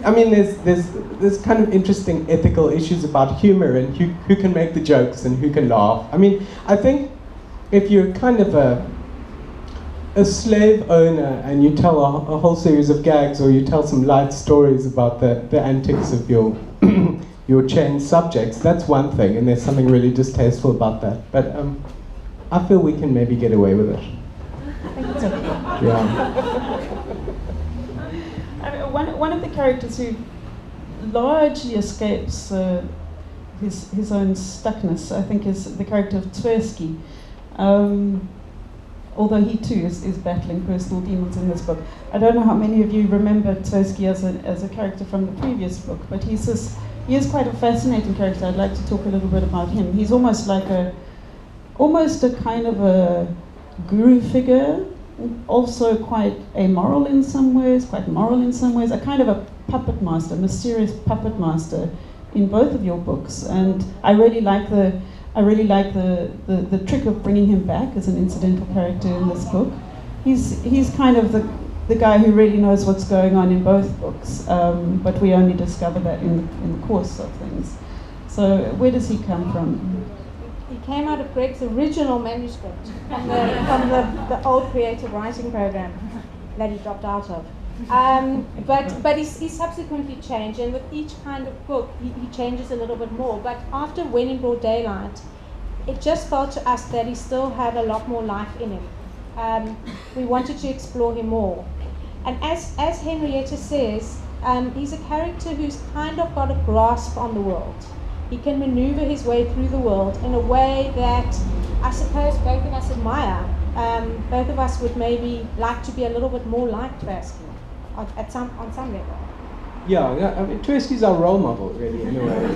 I mean, there's kind of interesting ethical issues about humor and who can make the jokes and who can laugh. I mean, I think if you're kind of a slave owner and you tell a whole series of gags, or you tell some light stories about the antics of your your chained subjects, that's one thing, and there's something really distasteful about that. But I feel we can maybe get away with it. I think it's okay. Yeah. One of the characters who largely escapes his own stuckness, I think, is the character of Tversky. Although he too is battling personal demons in this book. I don't know how many of you remember Tversky as a character from the previous book, but he is quite a fascinating character. I'd like to talk a little bit about him. He's almost a kind of a guru figure, also quite amoral in some ways, quite moral in some ways, a kind of a puppet master, mysterious puppet master in both of your books. And I really like the trick of bringing him back as an incidental character in this book. He's kind of the guy who really knows what's going on in both books, but we only discover that in the course of things. So where does he come from? He came out of Greg's original manuscript from the old creative writing program that he dropped out of. But he's subsequently changed, and with each kind of book he changes a little bit more. But after When in Broad Daylight, it just felt to us that he still had a lot more life in him. We wanted to explore him more. And as Henrietta says, he's a character who's kind of got a grasp on the world. He can maneuver his way through the world in a way that I suppose both of us admire. Both of us would maybe like to be a little bit more like Tversky on some level. Yeah, I mean, Tversky's our role model, really, in a way.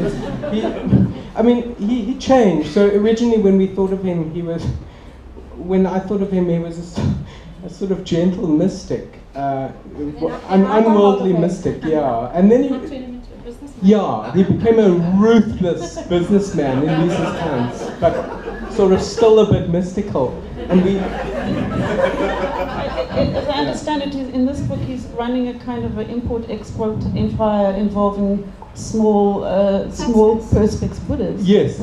He changed. So originally, when I thought of him, he was a sort of gentle mystic, unworldly mystic. Yeah, and then he became a ruthless businessman in Lisa's hands, but sort of still a bit mystical. And as I understand it, in this book he's running a kind of an import-export empire involving small perspex Buddhas. Yes.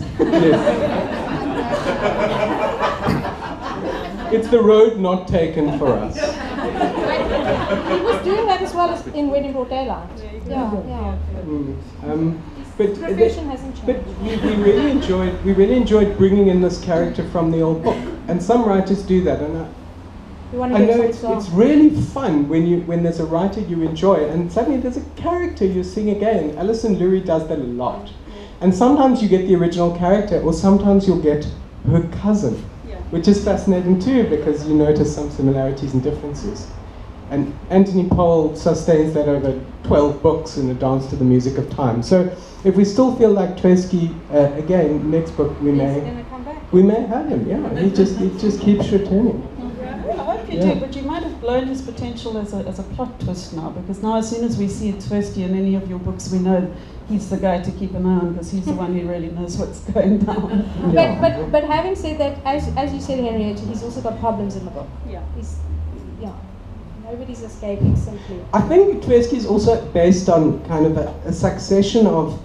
It's the road not taken for us. He was doing that as well as in When in Broad Daylight. Yeah. But his profession hasn't changed. But we really enjoyed bringing in this character from the old book, and some writers do that, and I know it's really fun when there's a writer you enjoy, and suddenly there's a character you're seeing again. Alison Lurie does that a lot, and sometimes you get the original character, or sometimes you'll get her cousin, which is fascinating too, because you notice some similarities and differences. And Anthony Powell sustains that over 12 books in A Dance to the Music of Time. So if we still feel like Tversky, again, next book we may have him. Yeah, he just keeps returning. I hope you do, but you might have blown his potential as a plot twist now, because now as soon as we see Tversky in any of your books, we know he's the guy to keep an eye on, because he's the one who really knows what's going down. Yeah. But having said that, as you said, Henrietta, he's also got problems in the book. Nobody's escaping simply. I think Tversky is also based on kind of a succession of...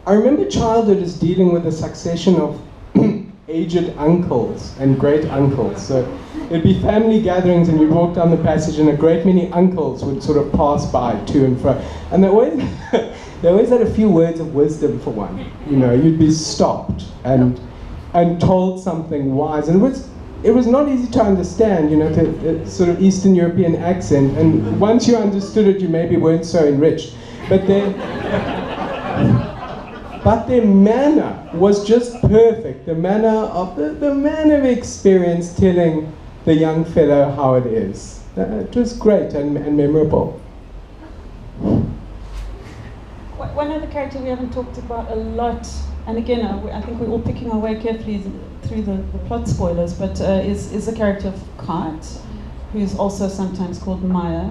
I remember childhood as dealing with a succession of aged uncles and great uncles. So it'd be family gatherings and you'd walk down the passage and a great many uncles would sort of pass by to and fro. And they always had a few words of wisdom for one. You know, you'd be stopped and told something wise. And it was not easy to understand, you know, the sort of Eastern European accent, and once you understood it, you maybe weren't so enriched. But their manner was just perfect. The manner of experience telling the young fellow how it is. It was great and memorable. One other character we haven't talked about a lot, and again, I think we're all picking our way carefully through the plot spoilers, but is the character of Kate, who's also sometimes called Maya.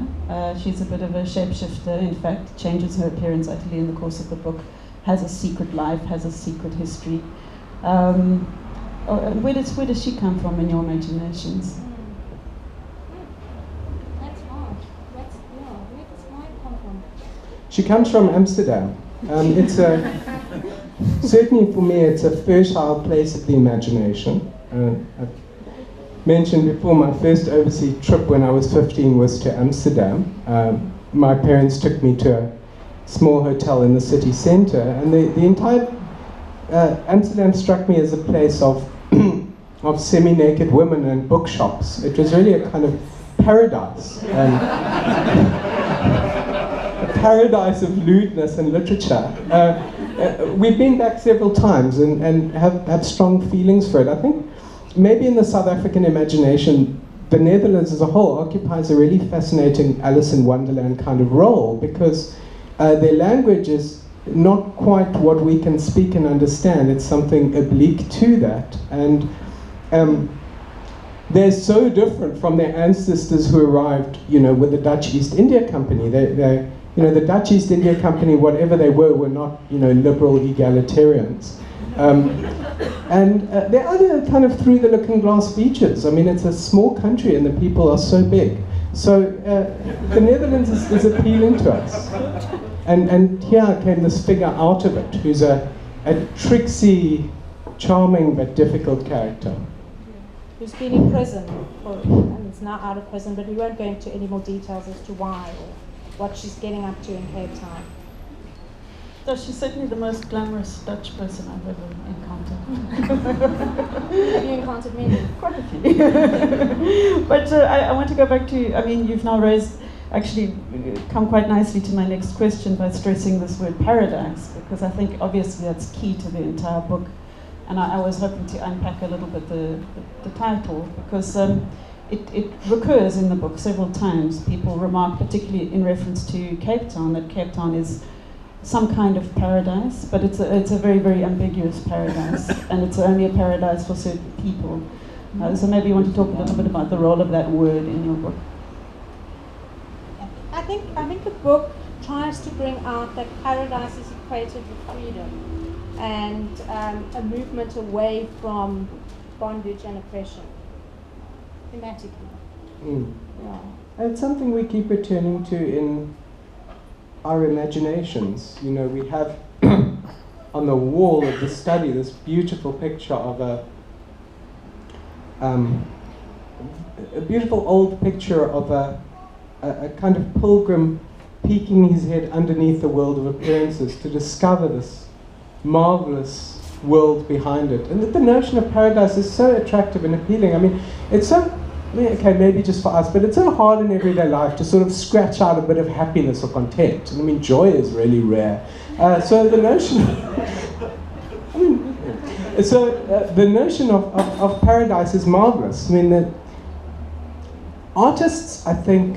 She's a bit of a shapeshifter, in fact, changes her appearance utterly in the course of the book, has a secret life, has a secret history. Where does she come from in your imaginations? That's hard. She comes from Amsterdam. It's certainly for me, it's a fertile place of the imagination. I've mentioned before, my first overseas trip when I was 15 was to Amsterdam. My parents took me to a small hotel in the city centre, and the entire Amsterdam struck me as a place of of semi-naked women and bookshops. It was really a kind of paradise. A paradise of lewdness and literature. We've been back several times and have strong feelings for it. I think maybe in the South African imagination, the Netherlands as a whole occupies a really fascinating Alice in Wonderland kind of role, because their language is not quite what we can speak and understand. It's something oblique to that. And they're so different from their ancestors who arrived, with the Dutch East India Company. The Dutch East India Company, whatever they were not, liberal egalitarians. And there are other kind of through-the-looking-glass features. I mean, it's a small country and the people are so big. So the Netherlands is appealing to us. And here came this figure out of it, who's a tricksy, charming but difficult character. Who's been in prison, and is now out of prison, but we won't go into any more details as to why or what she's getting up to in Cape Town. So she's certainly the most glamorous Dutch person I've ever encountered. Have you encountered many? Quite a few. But I want to go back to, you've now come quite nicely to my next question by stressing this word paradise, because I think obviously that's key to the entire book. And I was hoping to unpack a little bit the title, because it recurs in the book several times. People remark, particularly in reference to Cape Town, that Cape Town is some kind of paradise, but it's a very, very ambiguous paradise, and it's only a paradise for certain people. So maybe you want to talk a little bit about the role of that word in your book. I think the book tries to bring out that paradise is equated with freedom and a movement away from bondage and oppression, thematically. Yeah. And it's something we keep returning to in our imaginations. We have on the wall of the study this beautiful picture of a beautiful old picture of a kind of pilgrim peeking his head underneath the world of appearances to discover this marvelous world behind it. And the notion of paradise is so attractive and appealing. I mean, it's so, okay, maybe just for us, but it's so hard in everyday life to sort of scratch out a bit of happiness or content. I mean, joy is really rare. So the notion, the notion of paradise is marvelous. I mean, the artists, I think,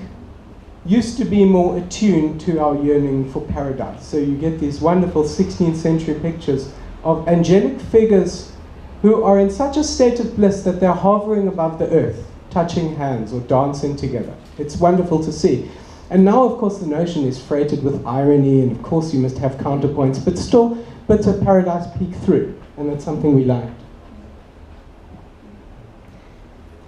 used to be more attuned to our yearning for paradise. So you get these wonderful 16th century pictures of angelic figures who are in such a state of bliss that they're hovering above the earth, touching hands or dancing together. It's wonderful to see. And now, of course, the notion is freighted with irony, and of course you must have counterpoints, but still bits of paradise peek through, and that's something we liked.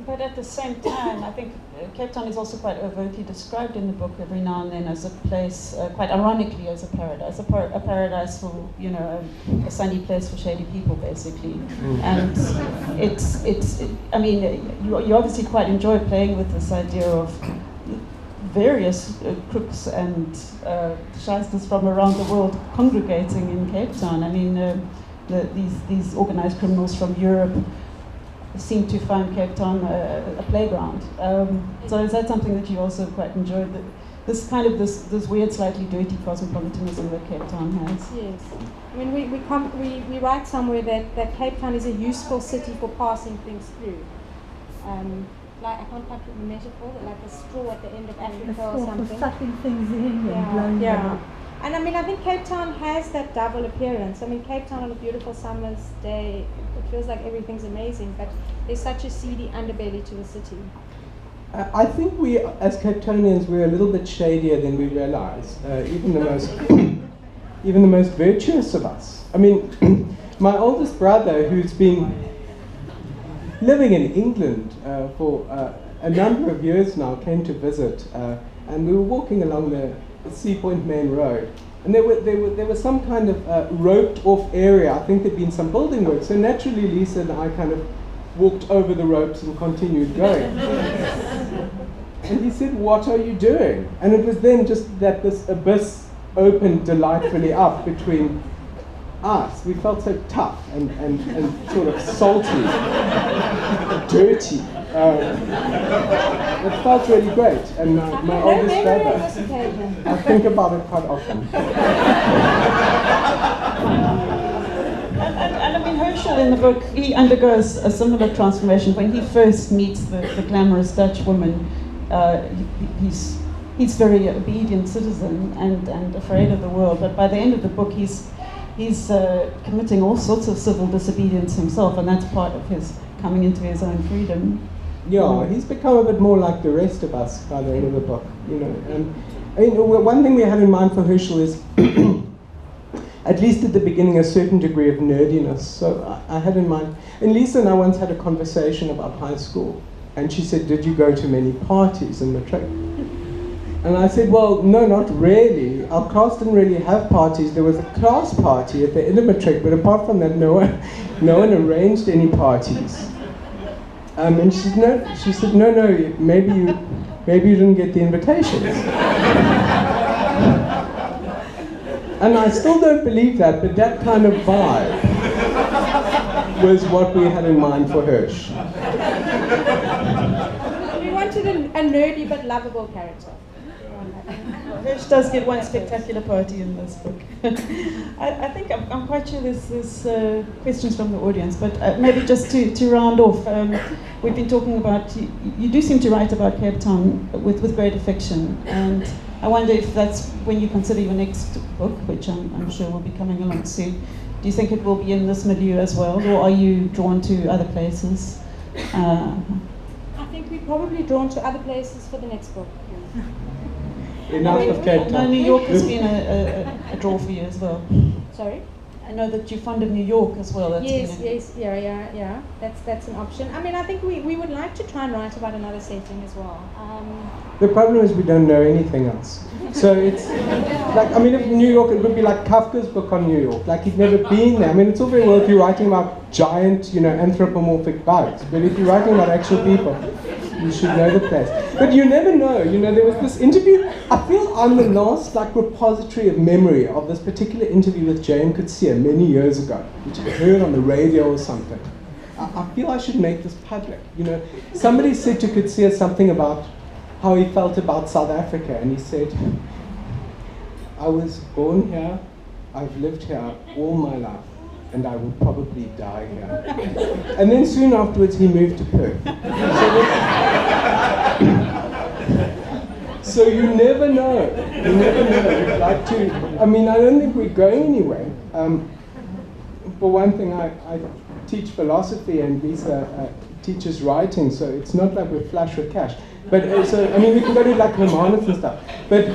But at the same time, I think Cape Town is also quite overtly described in the book every now and then as a place, quite ironically, as a paradise. A paradise for, a sunny place for shady people, basically. And you obviously quite enjoy playing with this idea of various crooks and shysters from around the world congregating in Cape Town. I mean, these organized criminals from Europe seem to find Cape Town a playground. So is that something that you also quite enjoyed? This weird, slightly dirty cosmopolitanism that Cape Town has. Yes. I mean, we write somewhere that Cape Town is a useful city for passing things through. Like, I can't quite put the metaphor, but like a straw at the end of Africa or something. For sucking things in and blowing them up. And I mean, I think Cape Town has that double appearance. I mean, Cape Town on a beautiful summer's day, it feels like everything's amazing, but there's such a seedy underbelly to the city. I think we, as Cape Townians, we're a little bit shadier than we realize. Even the most virtuous of us. I mean, my oldest brother, who's been living in England for a number of years now, came to visit, and we were walking along the Sea Point Main Road, and there was some kind of roped off area. I think there'd been some building work, so naturally Lisa and I kind of walked over the ropes and continued going. And he said, "What are you doing?" And it was then just that this abyss opened delightfully up between us. We felt so tough and sort of salty, dirty. It felt really great. And my oldest brother, I think about it quite often. And I mean, Herschel in the book, he undergoes a similar transformation. When he first meets the glamorous Dutch woman, he's very obedient citizen and afraid of the world. But by the end of the book, he's committing all sorts of civil disobedience himself, and that's part of his coming into his own freedom. Yeah, he's become a bit more like the rest of us by the end of the book, you know. And I mean, one thing we had in mind for Herschel is, at least at the beginning, a certain degree of nerdiness. So I had in mind, and Lisa and I once had a conversation about high school, and she said, "Did you go to many parties in Matric?" And I said, "Well, no, not really. Our class didn't really have parties. There was a class party at the end of Matric, but apart from that, no one arranged any parties." And she said, no, maybe you didn't get the invitations. And I still don't believe that, but that kind of vibe was what we had in mind for Hirsch. We wanted a nerdy but lovable character. Hirsch does get one spectacular party in this book. I think I'm quite sure there's questions from the audience, but maybe just to round off, we've been talking about, you do seem to write about Cape Town with great affection, and I wonder if that's when you consider your next book, which I'm sure will be coming along soon. Do you think it will be in this milieu as well, or are you drawn to other places? I think we're probably drawn to other places for the next book. Enough of Cape Town. No, New York has been a draw for you as well. Sorry? I know that you're fond of New York as well. Yes, yeah. That's an option. I mean, I think we would like to try and write about another setting as well. The problem is we don't know anything else. So it's like, I mean, if New York, it would be like Kafka's book on New York. Like, he'd never been there. I mean, it's all very well if you're writing about giant, anthropomorphic bugs, but if you're writing about actual people, you should know the place. But you never know. There was this interview. I feel I'm the last repository of memory of this particular interview with Jane Coetzee many years ago, which I heard on the radio or something. I feel I should make this public. Somebody said to Coetzee something about how he felt about South Africa, and he said, "I was born here, I've lived here all my life, and I will probably die here." And then soon afterwards he moved to Perth. So you never know. You never know. I mean, I don't think we're going anywhere. For one thing, I teach philosophy, and Lisa teaches writing, so it's not like we're flush with cash. But I mean, we can go to Hermanus and stuff. But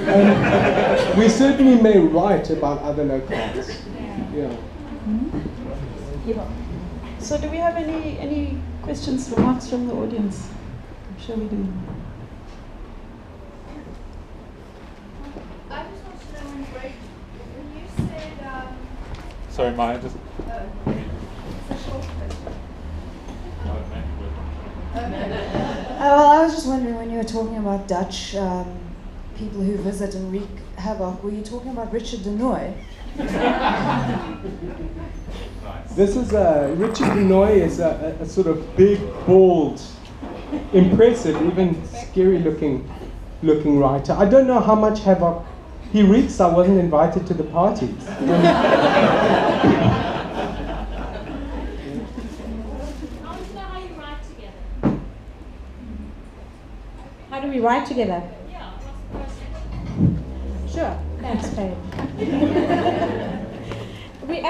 we certainly may write about other locales. Yeah. So do we have any questions, remarks from the audience? I'm sure we do. I just want to know when you said... Sorry, Maya, just... It's a short question. Well, I was just wondering, when you were talking about Dutch people who visit and wreak havoc, were you talking about Richard de Nooy? This is Richard de Nooy is a sort of big, bald, impressive, even scary-looking writer. I don't know how much havoc he wreaks. I wasn't invited to the parties. How do we write together? Yeah, what's the question? Sure. Thanks, Paige. We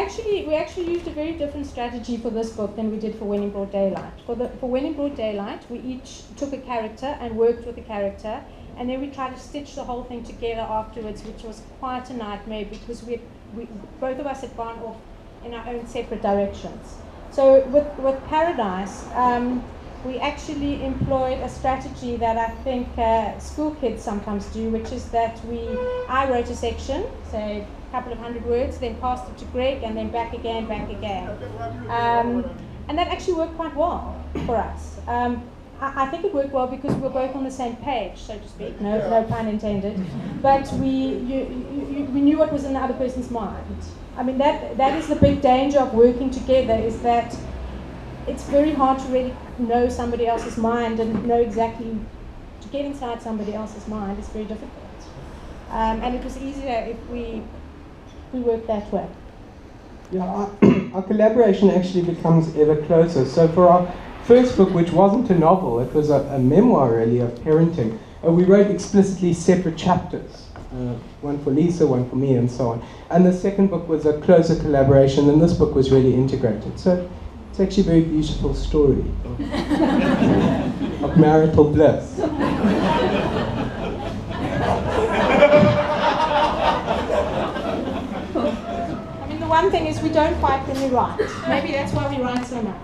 actually used a very different strategy for this book than we did for When in Broad Daylight. For When in Broad Daylight, we each took a character and worked with the character, and then we tried to stitch the whole thing together afterwards, which was quite a nightmare because we both of us had gone off in our own separate directions. So with Paradise, we actually employed a strategy that I think school kids sometimes do, which is that I wrote a section, say a couple of 100 words, then passed it to Greg, and then back again. And that actually worked quite well for us. I think it worked well because we were both on the same page, so to speak, no pun intended. But we knew what was in the other person's mind. I mean, that is the big danger of working together, is that it's very hard to really know somebody else's mind and know exactly, to get inside somebody else's mind is very difficult. And it was easier if we worked that way. Yeah, our collaboration actually becomes ever closer. So for our first book, which wasn't a novel, it was a memoir really of parenting, we wrote explicitly separate chapters. One for Lisa, one for me, and so on. And the second book was a closer collaboration, and this book was really integrated. So it's actually a very beautiful story of marital bliss. I mean, the one thing is we don't fight when we write. Maybe that's why we write so much.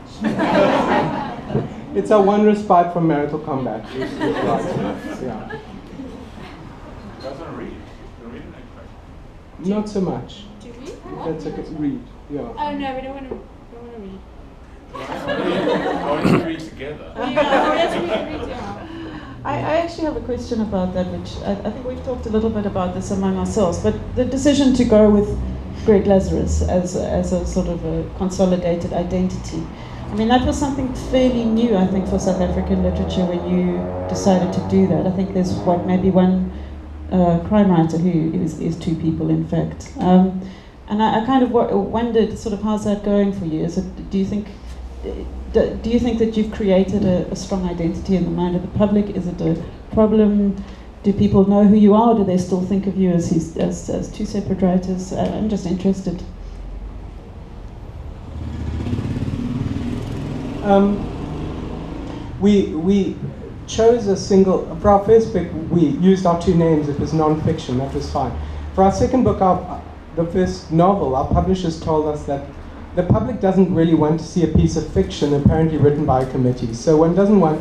It's our one respite from marital combat. It's yeah. You guys want to read? You want to read the next question? Not so much. Do we? That's okay. Read. Yeah. Oh no, we don't want to read. I want you to read together. I actually have a question about that, which I think we've talked a little bit about this among ourselves, but the decision to go with Greg Lazarus as a sort of a consolidated identity, I mean, that was something fairly new, I think, for South African literature when you decided to do that. I think there's maybe one crime writer who is two people, in fact. And I kind of wondered, sort of, how's that going for you? Do you think that you've created a strong identity in the mind of the public? Is it a problem? Do people know who you are? Or do they still think of you as two separate writers? I'm just interested. We chose a single. For our first book, we used our two names. It was non-fiction. That was fine. For our second book, the first novel, our publishers told us that the public doesn't really want to see a piece of fiction apparently written by a committee. So one doesn't want